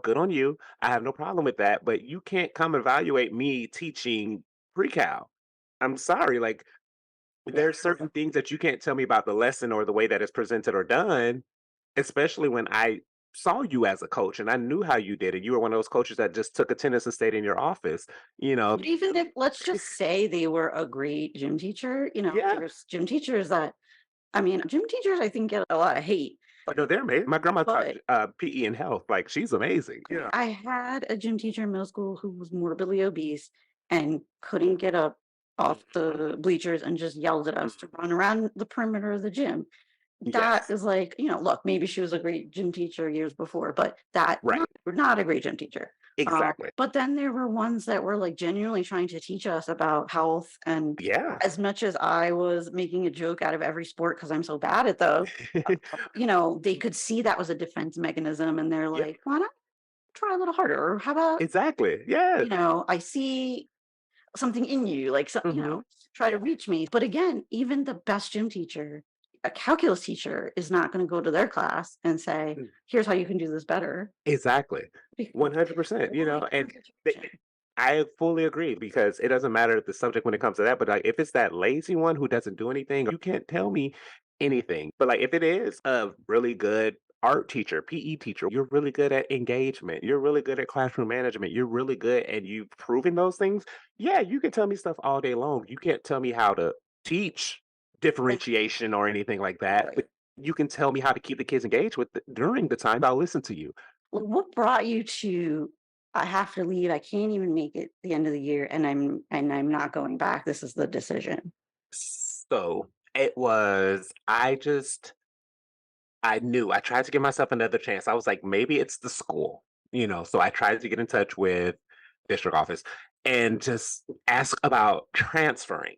Good on you. I have no problem with that. But you can't come evaluate me teaching pre-cal. I'm sorry. Like, there's certain things that you can't tell me about the lesson or the way that it's presented or done, especially when I saw you as a coach and I knew how you did it. You were one of those coaches that just took attendance and stayed in your office. You know, But even if, let's just say they were a great gym teacher, yeah. there's gym teachers that, I mean, gym teachers, I think, get a lot of hate, Oh, no, they're amazing. My grandma taught but PE and health. Like, she's amazing. Yeah. I had a gym teacher in middle school who was morbidly obese and couldn't get up off Mhm, the bleachers and just yelled at us to mhm. run around the perimeter of the gym. That Yes. is like, look, maybe she was a great gym teacher years before, but that Right. not a great gym teacher. Exactly. But then there were ones that were like genuinely trying to teach us about health. And Yeah. as much as I was making a joke out of every sport because I'm so bad at those, they could see that was a defense mechanism and they're Yeah. like, why not try a little harder? Or how about, Exactly. Yeah. I see something in you, like, so, Mhm. try to reach me. But again, even the best gym teacher, a calculus teacher, is not going to go to their class and say, Mm. here's how you can do this better. Exactly. Because 100%, why and they concentration? I fully agree because it doesn't matter the subject when it comes to that, but, like, if it's that lazy one who doesn't do anything, you can't tell me anything. But, like, if it is a really good art teacher, PE teacher, you're really good at engagement, you're really good at classroom management, you're really good and you've proven those things, yeah, you can tell me stuff all day long. You can't tell me how to teach And differentiation or anything like that, but right. you can tell me how to keep the kids engaged with during the time I'll listen to you. What brought you to, I have to leave, I can't even make it the end of the year, and I'm not going back. This is the decision. So it was, I knew I tried to give myself another chance. I was like, maybe it's the school, So I tried to get in touch with district office and just ask about transferring.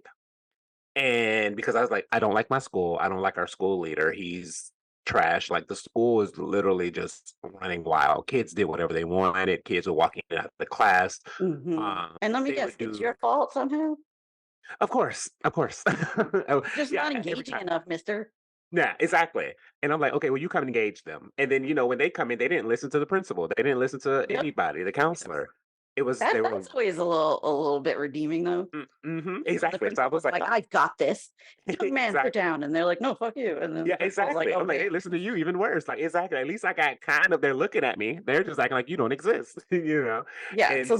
And because I was like, I don't like my school, I don't like our school leader. He's trash. Like, the school is literally just running wild. Kids did whatever they wanted. Kids were walking out of the class. And let me They guess, would it's do, your fault somehow. of course, of course. Oh, You're just yeah, not every engaging time. enough, mister. Yeah, exactly. And I'm like, okay, well, you come and engage them. And then, when they come in, they didn't listen to the principal. They didn't listen to Yep. anybody, the Yes. counselor. They were, That's always a little bit redeeming, though. exactly. The So I was principal's like, like, "I've got this. Young man, sit exactly. down." And they're like, "No, fuck you." And then the Yeah, principal's like, exactly. I'm like, "Okay." they listen to you even worse. Like, exactly. At least I got kind of, they're looking at me. They're just acting like you don't exist, Yeah. And so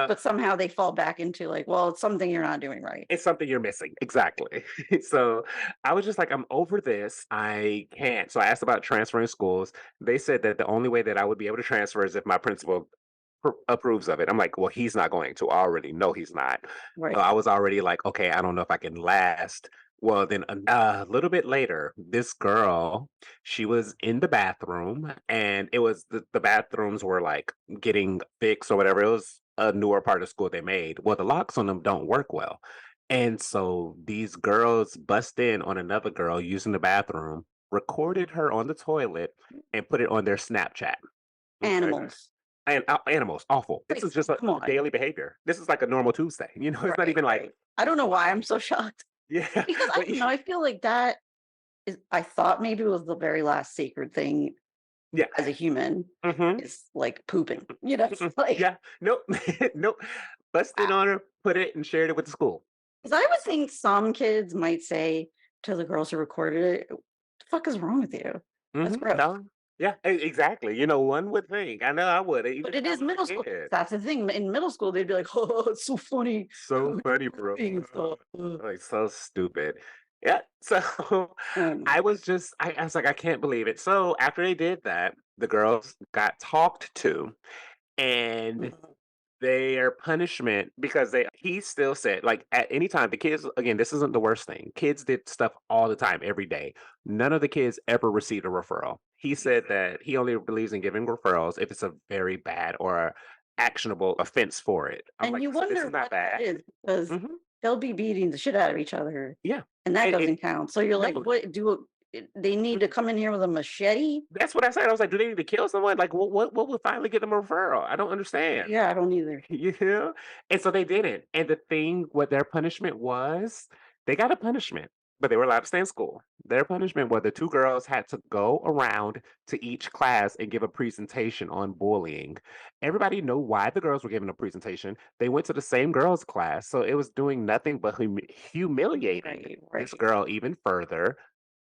But somehow they fall back into like, well, it's something you're not doing right. it's something you're missing. Exactly. So I was just like, I'm over this. I can't. So I asked about transferring schools. They said that the only way that I would be able to transfer is if my principal approves of it. I'm like, well, he's not going to. I already know he's not. So Right. I was already like, okay, I don't know if I can last. Well, then a little bit later, this girl, she was in the bathroom, and it was the bathrooms were like getting fixed or whatever. It was a newer part of school they made. Well, the locks on them don't work well. And so these girls bust in on another girl using the bathroom, recorded her on the toilet, and put it on their Snapchat. Okay. Animals. And animals, awful. This Like, is just come a on. daily behavior. This is like a normal Tuesday, It's not Right. even like, Right. I don't know why I'm so shocked yeah, because I but don't know. I feel like that is. I thought maybe it was the very last sacred thing yeah, as a human mhm, is like pooping. mm-mm, Like, yeah, nope, nope. Busted wow. on her, put it, and shared it with the school. Because I would think some kids might say to the girls who recorded it, "What the fuck is wrong with you? That's gross." No, yeah, exactly. One would think. I know I would, even But if it I is was a middle school. kid. That's the thing. In middle school, they'd be like, "Oh, it's so funny how So you're funny, bro. pooping and stuff." Ugh. Like, so stupid. Yeah. So Oh my I god. was just, I was like, I can't believe it. So after they did that, the girls got talked to, and Mhm. their punishment, because he still said, like, at any time, the kids, again, this isn't the worst thing. Kids did stuff all the time, every day. None of the kids ever received a referral. He said that he only believes in giving referrals if it's a very bad or actionable offense for it. I'm And like, you so this wonder is not what that bad. is because Hmm. they'll be beating the shit out of each other, Yeah. and that And doesn't count. So you're like, no, "What do they need to come in here with a machete?" that's what I said. I was like, do they need to kill someone? Like, what would finally get them a referral? I don't understand. Yeah, I don't either. You know? And so they didn't. And the thing, what their punishment was, they got a punishment. but they were allowed to stay in school. Their punishment was the two girls had to go around to each class and give a presentation on bullying. Everybody knew why the girls were giving a presentation. They went to the same girls' class, so it was doing nothing but humiliating Right, this right. girl even further.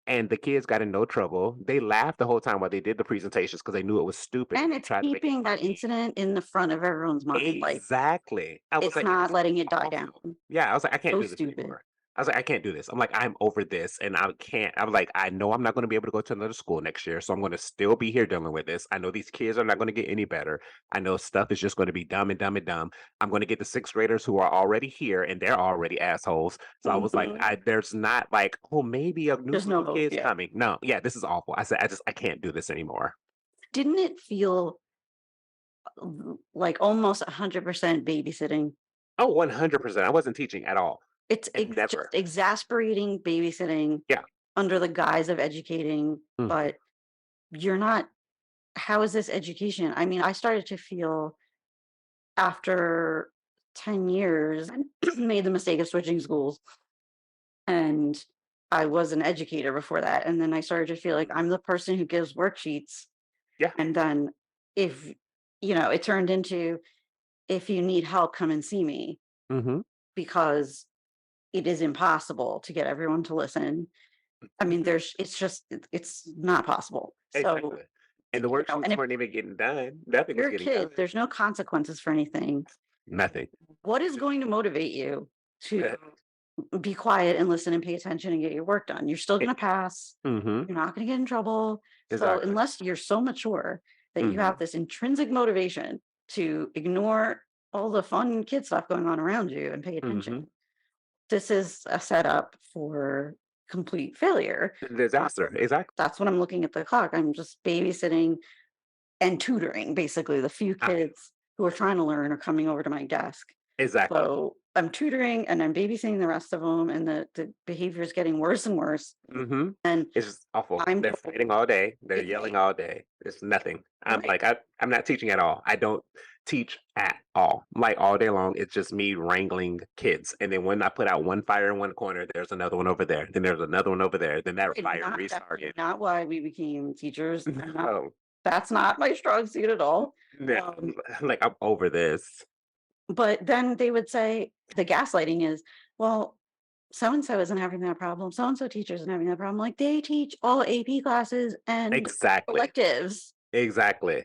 And the kids got in no trouble. They laughed the whole time while they did the presentations because they knew it was stupid. And They it's tried to make it keeping that funny. incident in the front of everyone's mind. Like, Exactly. I was it's like, not "This letting is it die down. awful." Yeah, I was like, "I can't So do this stupid. anymore." I was like, "I can't do this." I'm like, "I'm over this, and I can't." I'm like, "I know I'm not gonna be able to go to another school next year, so I'm gonna still be here dealing with this. I know these kids are not gonna get any better. I know stuff is just gonna be dumb and dumb and dumb. I'm gonna get the 6th graders who are already here, and they're already assholes." So I was like, Mhm. there's not like, "Oh, maybe a new There's group no of hope. kids Yeah. coming." No, yeah, this is awful. I said, I can't do this anymore." Didn't it feel like almost 100% babysitting? Oh, 100%. I wasn't teaching at all. It's just Never. exasperating babysitting Yeah. under the guise of educating, Mhm. but you're not. How is this education? I mean, I started to feel after 10 years, I made the mistake of switching schools, and I was an educator before that. And then I started to feel like Mhm. I'm the person who gives worksheets. Yeah. And then if, it turned into, if you need help, come and see me, Mhm. because it is impossible to get everyone to listen. I mean, it's not possible. So, Exactly. And the and worksheets if weren't even getting done. Nothing was you're a getting kid, done. there's no consequences for anything. Nothing. What is Just going to motivate you to eh, be quiet and listen and pay attention and get your work done? You're still it going to pass. Mhm. You're not going to get in trouble. So, Exactly. unless you're so mature that you have Mhm. this intrinsic motivation to ignore all the fun kid stuff going on around you and pay Mhm. attention, this is a setup for complete failure. Um, Disaster. Exactly. that's when I'm looking at the clock. I'm just babysitting and tutoring basically the few Ah, kids who are trying to learn are coming over to my desk. exactly. So I'm tutoring and I'm babysitting the rest of them, and the behavior is getting worse and worse. Mhm. And It's just awful. I'm They're told, fighting all day. They're yelling right, all day. It's nothing. I'm right, like, I'm not teaching at all. I don't teach at all. Like all day long, it's just me wrangling kids. And then when I put out one fire in one corner, there's another one over there. Then there's another one over there. Then that right. fire Not definitely restarted. not why we became teachers. I'm not. No, That's not my strong suit at all. no, Um, like I'm over this. but then they would say the gaslighting is, well, so and so isn't having that problem. So and so teacher isn't having that problem. Like, they teach all AP classes and Exactly. electives. Exactly.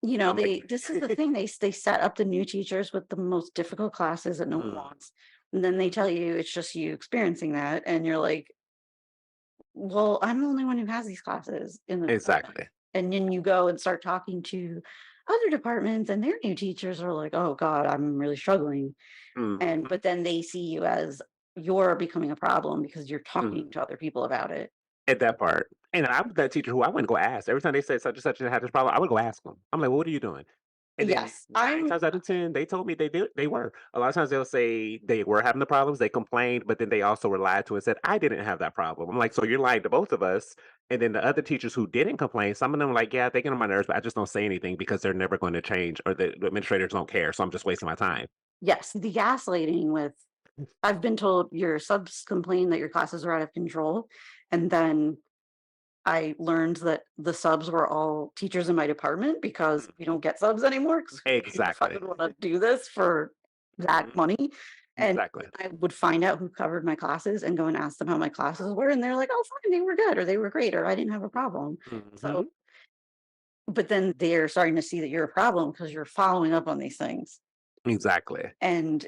I'm like, They this is the thing, they set up the new teachers with the most difficult classes that no one mm, wants, and then they tell you it's just you experiencing that, and you're like, well, I'm the only one who has these classes in the department. exactly. And then you go and start talking to other departments, and their new teachers are like, oh god, I'm really struggling. And Mhm, but then they see you as you're becoming a problem because you're talking mhm. to other people about it. At that part. And I was that teacher who I wouldn't go ask. Every time they said such and such and had this problem, I would go ask them. I'm like, "Well, what are you doing?" And then Yes, 9 times out of 10, they told me they were. A lot of times they'll say they were having the problems, they complained, but then they also were lied to and said, "I didn't have that problem." I'm like, "So you're lying to both of us." And then the other teachers who didn't complain, some of them were like, "Yeah, they get on my nerves, but I just don't say anything because they're never going to change or the administrators don't care, so I'm just wasting my time." yes, the gaslighting with, I've been told your subs complain that your classes are out of control. And then I learned that the subs were all teachers in my department because Mm, we don't get subs anymore because who the fuck exactly. would want to do this for that Mhm, money? And exactly. I would find out who covered my classes and go and ask them how my classes were. And they're like, oh, fine, they were good or they were great or I didn't have a problem. So, Mhm, but then they're starting to see that you're a problem because you're following up on these things. exactly. And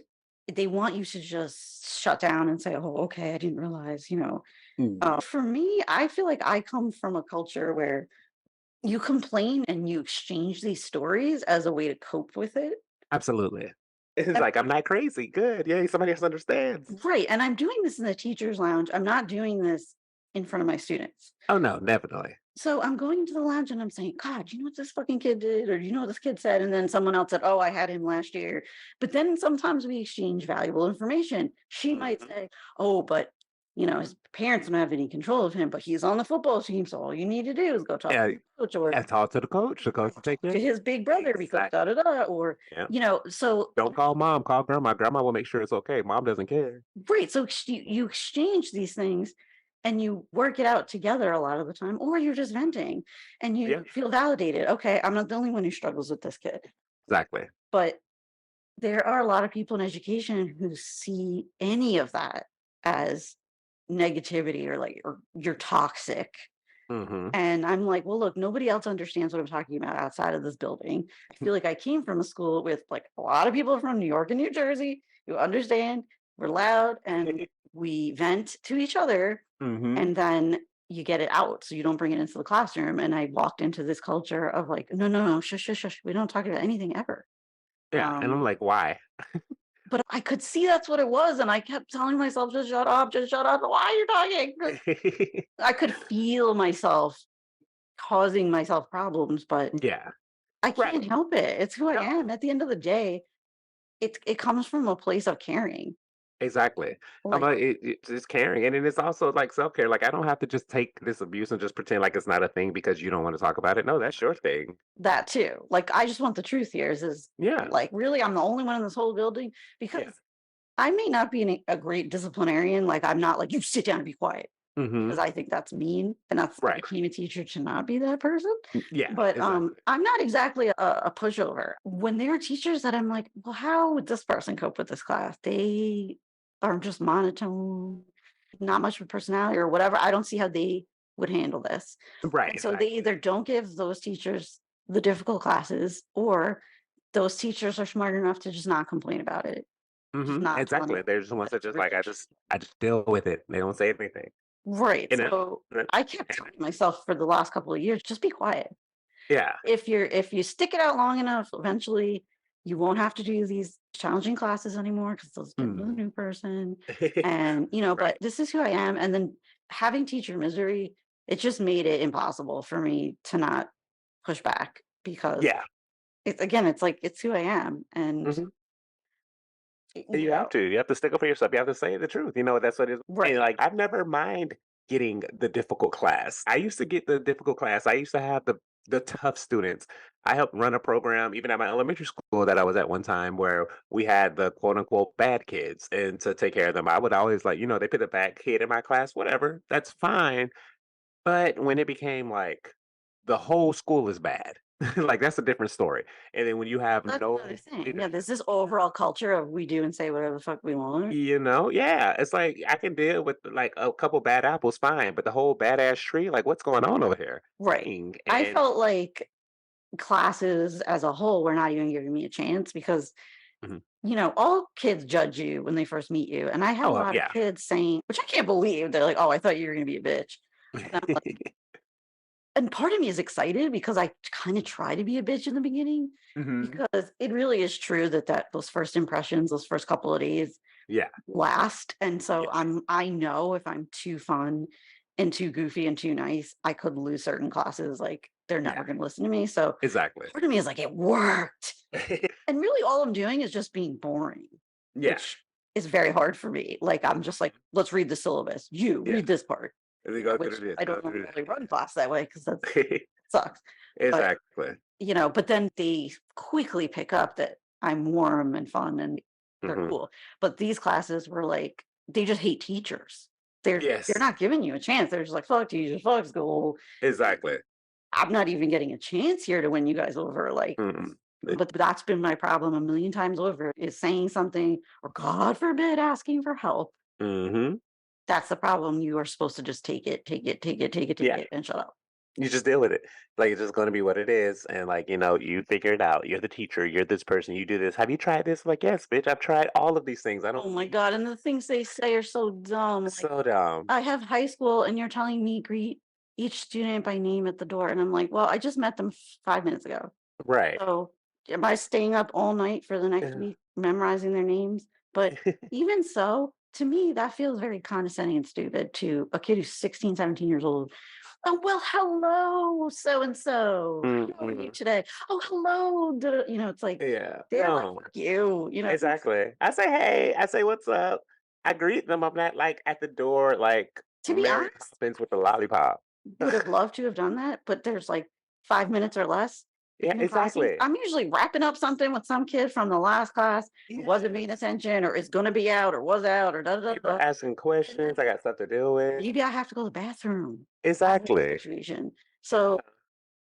they want you to just shut down and say, oh, okay, I didn't realize. Mm, For me, I feel like I come from a culture where you complain and you exchange these stories as a way to cope with it. absolutely. It's And like, "I'm not crazy. Good. Yay, somebody else understands." right, and I'm doing this in the teacher's lounge. I'm not doing this in front of my students. Oh, no, definitely. So I'm going to the lounge and I'm saying, God, you know what this fucking kid did? Or you know what this kid said? And then someone else said, oh, I had him last year. But then sometimes we exchange valuable information. She might Mhm. say, oh, but his parents don't have any control of him, but he's on the football team. So all you need to do is go talk Yeah, to the coach or and talk to the coach. The coach will take talk care to of it. his big brother because da Exactly. da da. Or, Yeah. so Don't call mom, call grandma. Grandma will make sure it's okay. Mom doesn't care. right. So you exchange these things. and you work it out together a lot of the time, or you're just venting and you Yeah, feel validated. Okay, I'm not the only one who struggles with this kid. exactly. But there are a lot of people in education who see any of that as negativity or like, or you're toxic. Mhm. And I'm like, well, look, nobody else understands what I'm talking about outside of this building. I feel like I came from a school with like a lot of people from New York and New Jersey who understand we're loud and we vent to each other. Mhm. And then you get it out. So you don't bring it into the classroom. And I walked into this culture of like, no, no, no, shush, shush, shush. We don't talk about anything ever. Yeah, and I'm Um, like, "Why?" but I could see that's what it was. And I kept telling myself, just shut up, just shut up. Why are you talking? 'Cause I could feel myself causing myself problems, but Yeah, I right. can't help it. It's who I No. am. At the end of the day, it comes from a place of caring. Exactly. I'm Like like, it's just caring, and then it's also, like, self-care, like, I don't have to just take this abuse and just pretend like it's not a thing because you don't wanna talk about it. No, that's your thing. that too. Like I just want the truth here is Yeah, like really I'm the only one in this whole building yeah. because I may not be a great disciplinarian. Like I'm not like you sit down and be quiet because Mhm. I think that's mean and that's I Right. became a teacher to not be that person. Yeah, But exactly. I'm not exactly a pushover. When there are teachers that I'm like, well, how would this person cope with this class? They are just monotone, not much of a personality or whatever. I don't see how they would handle this. Right, And so they exactly. either don't give those teachers the difficult classes or those teachers are smart enough to just not complain about it, just Mhm, not tell exactly. anyone. They're just the ones That's that just like, rich. I just deal with it. They don't say anything, Right. you know? So And I kept telling myself for the last couple of years, just be quiet. yeah. If you stick it out long enough, eventually you won't have to do these challenging classes anymore because they'll get with a Mhm. new person. And but Right. this is who I am. And then having teacher misery, it just made it impossible for me to not push back because Yeah. it's again, it's like it's who I am. And Mhm. you know, You have to stick up for yourself, you have to say the truth, that's what it is, and, right. like, I've never mind getting the difficult class. I used to get the difficult class, I used to have the tough students. I helped run a program even at my elementary school that I was at one time where we had the quote unquote "bad kids," and to take care of them, I would always like, they put a bad kid in my class, whatever, that's fine, but when it became like the whole school is bad, like, that's a different story, and then when you have That's another no thing. Yeah, there's leadership. this overall culture of we do and say whatever the fuck we want. Yeah, it's like I can deal with like a couple bad apples, fine, but the whole badass tree, like what's going on over here? Right. Dang. I And felt like classes as a whole were not even giving me a chance because mhm. all kids judge you when they first meet you. And I had a Oh lot of yeah. kids saying, which I can't believe, they're like, oh, I thought you were going to be a bitch. And I'm like, and part of me is excited because I kind of try to be a bitch in the beginning Hmm. because it really is true that those first impressions, those first couple of days Yeah, last. And so yes, I know if I'm too fun and too goofy and too nice, I could lose certain classes. Like they're yeah, never going to listen to me. So exactly. part of me is like, it worked. And really all I'm doing is just being boring, Yeah. which is very hard for me. Like I'm just like, Mhm. let's read the syllabus. You Yeah. read this part, And we go which through this, I go don't through normally run class that way because that this. sucks. But Exactly. but then they quickly pick up that I'm warm and fun and they're Hmm. cool. But these classes were like, they just hate teachers. They're Yes, not giving you a chance. They're just like, fuck teachers, fuck school. exactly. I'm not even getting a chance here to win you guys over. Like, Mm-mm. but that's been my problem a million times over is saying something or God forbid asking for help. Hmm. That's the problem. You are supposed to just take it, take it, take it, take it, take Yeah. it, and shut up. You just deal with it. Like, it's just gonna be what it is, and, like, you figure it out. You're the teacher, you're this person, you do this. "Have you tried this?" I'm like, "Yes, bitch, I've tried all of these things. I don't Oh my need God. And the things they say are so dumb. it's Like, so dumb." I have high school and you're telling me greet each student by name at the door. And I'm like, well, I just met them 5 minutes ago. Right. So am I staying up all night for the next Yeah. week memorizing their names? But even so, to me, that feels very condescending and stupid to a kid who's 16, 17 years old. Oh, well, hello, so and so. How are you Mm-mm. today? Oh, hello. It's like, Yeah. they're like, No. fuck you. Exactly. I say, "Hey." I say, "What's up?" I greet them. I'm not, like, at the door, like, To be Mary honest, Poppins with the lollipop. would have loved to have done that, but there's like 5 minutes or less. Yeah, in the classrooms. exactly. I'm usually wrapping up something with some kid from the last class who wasn't paying Yes. attention or is going to be out or was out or da da da People are da. asking And then questions. I got stuff to deal with. maybe I have to go to the bathroom kind of Exactly. situation. Yeah. So,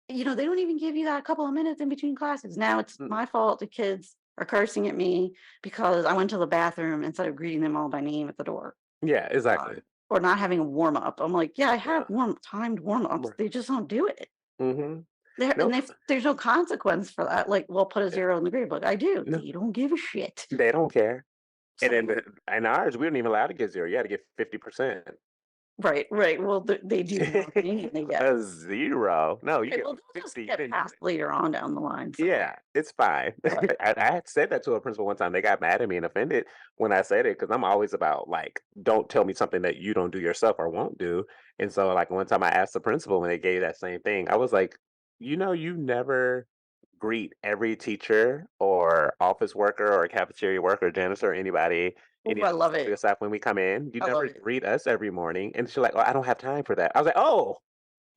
they don't even give you that couple of minutes in between classes. Now it's Mm. my fault the kids are cursing at me because I went to the bathroom instead of greeting them all by name at the door. Yeah, Um, exactly. or not having a warm up. I'm like, yeah, I have Yeah. timed warm ups. They just don't do it. Mm-hmm. There and Nope. there's no consequence for that. Like, we'll put a Yeah. zero in the grade book. I do. No, You don't give a shit. they don't care. And then So in ours, we weren't even allowed to get zero. You had to get 50%. right, right. Well, they do marketing and they get A zero. No, you okay. get Well, they'll just 50. You get didn't do passed later on down the line. So, Yeah, it's fine. but I had said that to a principal one time. They got mad at me and offended when I said it because I'm always about like, don't tell me something that you don't do yourself or won't do. And so, like one time I asked the principal and they gave that same thing. I was like, you never greet every teacher or office worker or cafeteria worker, janitor, or anybody, oh, any I of the love custodial it. staff when we come in. You I love never it. greet us every morning. And she's like, oh, I don't have time for that. I was like, I love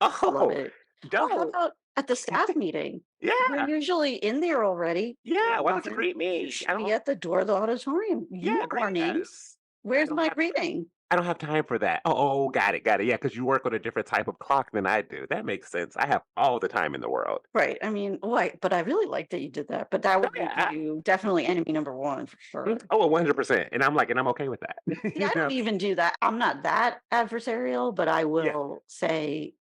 oh, it. Oh, how don't. about at the staff meeting? You're Yeah. usually in there already Yeah, doing why don't you nothing. greet You me? I should be don't at the door of the auditorium. Yeah, You greet morning. us. I Where's don't my have greeting? I don't have time for that. Oh, got it, got it. Yeah, because you work on a different type of clock than I do. That makes sense. I have all the time in the world. Right. I mean, right. But I really like that you did that. But that Oh, would make yeah. you definitely enemy number one for sure. Oh, 100%. And I'm okay with that. See, I don't even do that. I'm not that adversarial, but I Yeah. will say,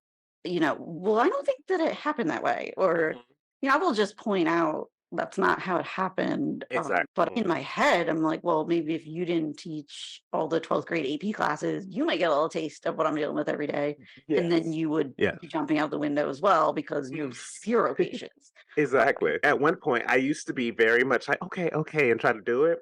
well, I don't think that it happened that way. Or, Mhm. I will just point out that's not how it happened. But Exactly. in my head, I'm like, well, maybe if you didn't teach all the 12th grade AP classes, you might get a little taste of what I'm dealing with every day. And then Yes. you would Yes. be jumping out the window as well because you have zero patience. Exactly. At one point, I used to be very much like, okay, okay, and try to do it.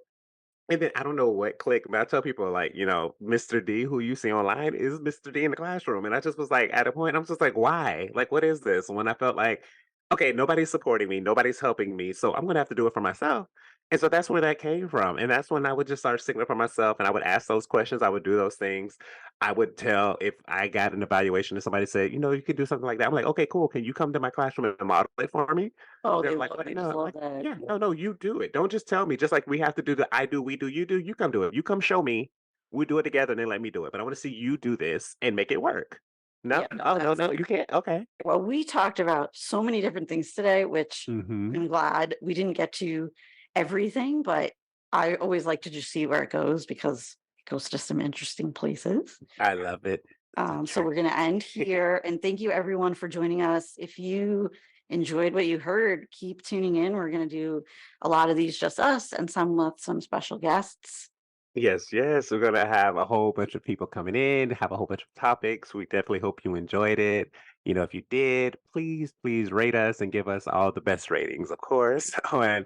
And then I don't know what clicked, but I tell people like, Mr. D, who you see online, is Mr. D in the classroom. And I just was like, at a point, I'm just like, why? Like, what is this? When I felt like, okay, nobody's supporting me, nobody's helping me, so I'm gonna have to do it for myself. And so that's where that came from. And that's when I would just start sticking up for myself and I would ask those questions, I would do those things. I would tell if I got an evaluation and somebody said, you could do something like that. I'm like, okay, cool. Can you come to my classroom and model it for me? Oh, They're they like, love, "What?" they No, just I'm love like, that. "Yeah, no, no, you do it. Don't just tell me. Just like we have to do the I do, we do, you do. You come do it. You come show me. We do it together, and then let me do it. But I want to see you do this and make it work." No, Yeah, no, oh no, that's no, you can't. Okay. well, we talked about so many different things today, which Hmm. I'm glad we didn't get to everything, but I always like to just see where it goes because it goes to some interesting places. I love it. So So true. we're going to end here. And thank you, everyone, for joining us. If you enjoyed what you heard, keep tuning in. We're going to do a lot of these just us and some with some special guests. Yes, yes. We're gonna have a whole bunch of people coming in, have a whole bunch of topics. We definitely hope you enjoyed it. If you did, please, please rate us and give us all the best ratings, of course, on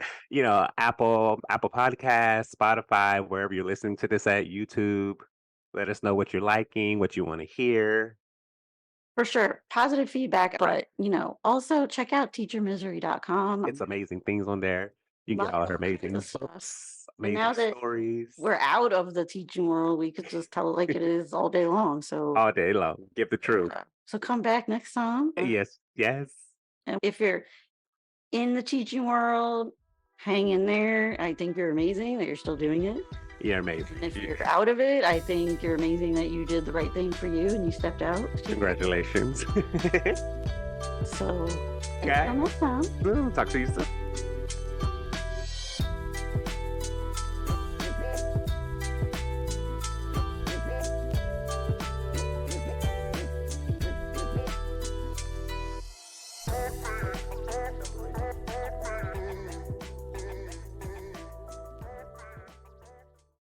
Apple Podcasts, Spotify, wherever you're listening to this at, YouTube. Let us know what you're liking, what you want to hear. For sure, positive feedback, Right. but also check out teachermisery.com. It's amazing things on there. You can get all her All kinds amazing of stuff. books, And amazing now that stories we're out of the teaching world, we could just tell it like it is all day long. So all day long. Give the truth. yeah. So come back next time. Yes, yes. And if you're in the teaching world, hang in there. I think you're amazing that you're still doing it. You're amazing. And if you're out of it, I think you're amazing that you did the right thing for you and you stepped out. Congratulations. So Okay. until next time. Talk to you soon.